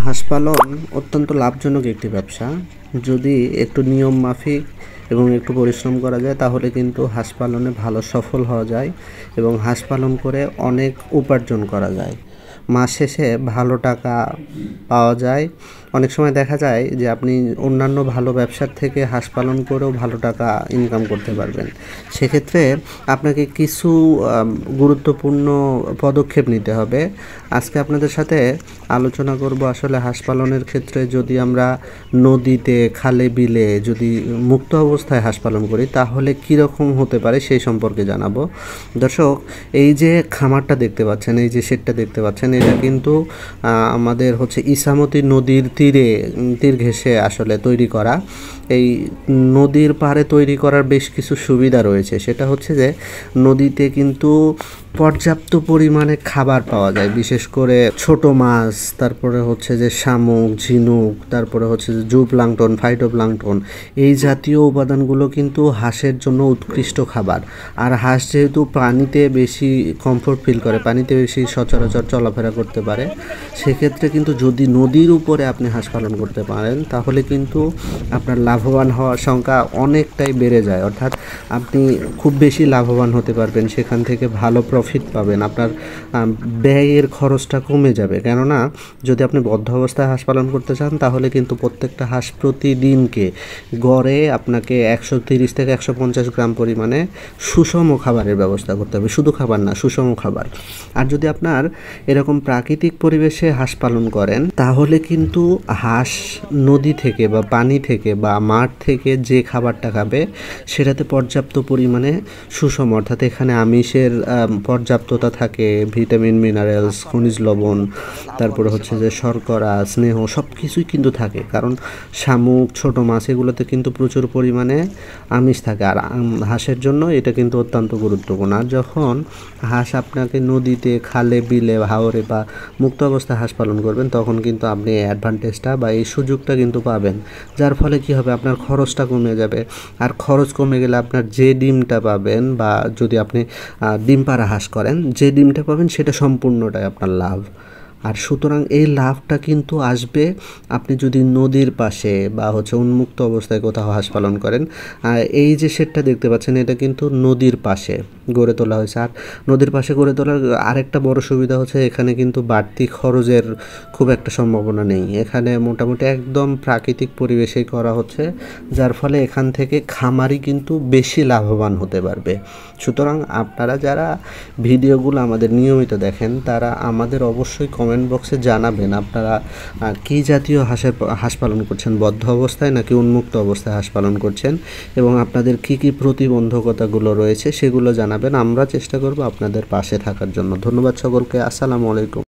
হাঁস পালন অত্যন্ত লাভজনক একটি ব্যবসা। যদি একটু নিয়ম মাফিক এবং একটু পরিশ্রম করা যায় তাহলে কিন্তু হাঁস পালনে ভালো সফল হওয়া যায় এবং হাঁস পালন করে অনেক উপার্জন করা যায়। মাস শেষে ভালো টাকা পাওয়া যায়। অনেক সময় দেখা যায় যে আপনি অন্যান্য ভালো ব্যবসার থেকে হাঁস পালন করেও ভালো টাকা ইনকাম করতে পারবেন। সেক্ষেত্রে আপনাকে কিছু গুরুত্বপূর্ণ পদক্ষেপ নিতে হবে। আজকে আপনাদের সাথে আলোচনা করব আসলে হাঁস পালনের ক্ষেত্রে যদি আমরা নদীতে, খালে, বিলে যদি মুক্ত অবস্থায় হাঁস পালন করি তাহলে কীরকম হতে পারে সেই সম্পর্কে জানাবো। দর্শক, এই যে খামারটা দেখতে পাচ্ছেন, এই যে শেডটা দেখতে পাচ্ছেন, এটা কিন্তু আমাদের হচ্ছে ইছামতি নদীর তীর ঘেঁষে আসলে তৈরি করা। এই নদীর পাড়ে তৈরি করার বেশ কিছু সুবিধা রয়েছে। সেটা হচ্ছে যে নদীতে কিন্তু পর্যাপ্ত পরিমাণে খাবার পাওয়া যায়, বিশেষ করে ছোট মাছ, তারপরে হচ্ছে যে শামুক, ঝিনুক, তারপরে হচ্ছে যে জুপ্লাঙ্কটন, ফাইটোপ্লাঙ্কটন, এই জাতীয় উপাদানগুলো কিন্তু হাঁসের জন্য উৎকৃষ্ট খাবার। আর হাঁস যেহেতু পানিতে বেশি কমফোর্ট ফিল করে, পানিতে বেশি সচরাচর চলাফেরা করতে পারে, সেক্ষেত্রে কিন্তু যদি নদীর উপরে আপনি হাঁস পালন করতে পারেন তাহলে কিন্তু আপনার লাভবান হওয়ার সংখ্যা অনেকটাই বেড়ে যায়। অর্থাৎ আপনি খুব বেশি লাভবান হতে পারবেন, সেখান থেকে ভালো প্রফিট পাবেন, আপনার ব্যয়ের খরচটা কমে যাবে। কেননা যদি আপনি বদ্ধ অবস্থায় হাঁস পালন করতে চান তাহলে কিন্তু প্রত্যেকটা হাঁস প্রতিদিনকে গড়ে আপনাকে 130 থেকে 150 গ্রাম পরিমাণে সুষম খাবারের ব্যবস্থা করতে হবে। শুধু খাবার না, সুষম খাবার। আর যদি আপনার এরকম প্রাকৃতিক পরিবেশে হাঁস পালন করেন তাহলে কিন্তু হাঁস নদী থেকে বা পানি থেকে বা মাঠ থেকে যে খাবারটা খাবে সেটাতে পর্যাপ্ত পরিমাণে সুষম, অর্থাৎ এখানে আমিষের পর্যাপ্ততা থাকে, ভিটামিন, মিনারেলস, খনিজ লবণ, তারপরে হচ্ছে যে শর্করা, স্নেহ, সব কিছুই কিন্তু থাকে। কারণ শামুক, ছোট মাছ, এগুলোতে কিন্তু প্রচুর পরিমাণে আমিষ থাকে। আর হাঁসের জন্য এটা কিন্তু অত্যন্ত গুরুত্বপূর্ণ। আর যখন হাঁস আপনাকে নদীতে, খালে, বিলে, হাওরে বা মুক্ত অবস্থায় হাঁস পালন করবেন তখন কিন্তু আপনি এই অ্যাডভান্টেজটা বা এই সুযোগটা কিন্তু পাবেন, যার ফলে কী হবে, আপনার খরচটা কমে যাবে। আর খরচ কমে গেলে আপনার যে ডিমটা পাবেন, বা যদি আপনি ডিম পাড়া হাঁস করেন, যে ডিমটা পাবেন সেটা সম্পূর্ণটাই আপনার লাভ। আর সুতরাং এই লাভটা কিন্তু আসবে আপনি যদি নদীর পাশে বা হচ্ছে উন্মুক্ত অবস্থায় কোথাও হাঁস পালন করেন। এই যে শেডটা দেখতে পাচ্ছেন এটা কিন্তু নদীর পাশে গড়ে তোলা হয়েছে। আর নদীর পাশে গড়ে তোলার আরেকটা বড় সুবিধা হচ্ছে এখানে কিন্তু বাড়তি খরচের খুব একটা সম্ভাবনা নেই। এখানে মোটামুটি একদম প্রাকৃতিক পরিবেশেই করা হচ্ছে, যার ফলে এখান থেকে খামারি কিন্তু বেশি লাভবান হতে পারবে। সুতরাং আপনারা যারা ভিডিওগুলো আমাদের নিয়মিত দেখেন তারা আমাদের অবশ্যই কমেন্ট বক্সে জানাবেন আপনারা কী জাতীয় হাঁস পালন করছেন, বদ্ধ অবস্থায় নাকি উন্মুক্ত অবস্থায় হাঁস পালন করছেন, এবং আপনাদের কী কী প্রতিবন্ধকতাগুলো রয়েছে সেগুলো জানাবেন। আমরা চেষ্টা করব আপনাদের পাশে থাকার জন্য। ধন্যবাদ সকলকে। আসসালামু আলাইকুম।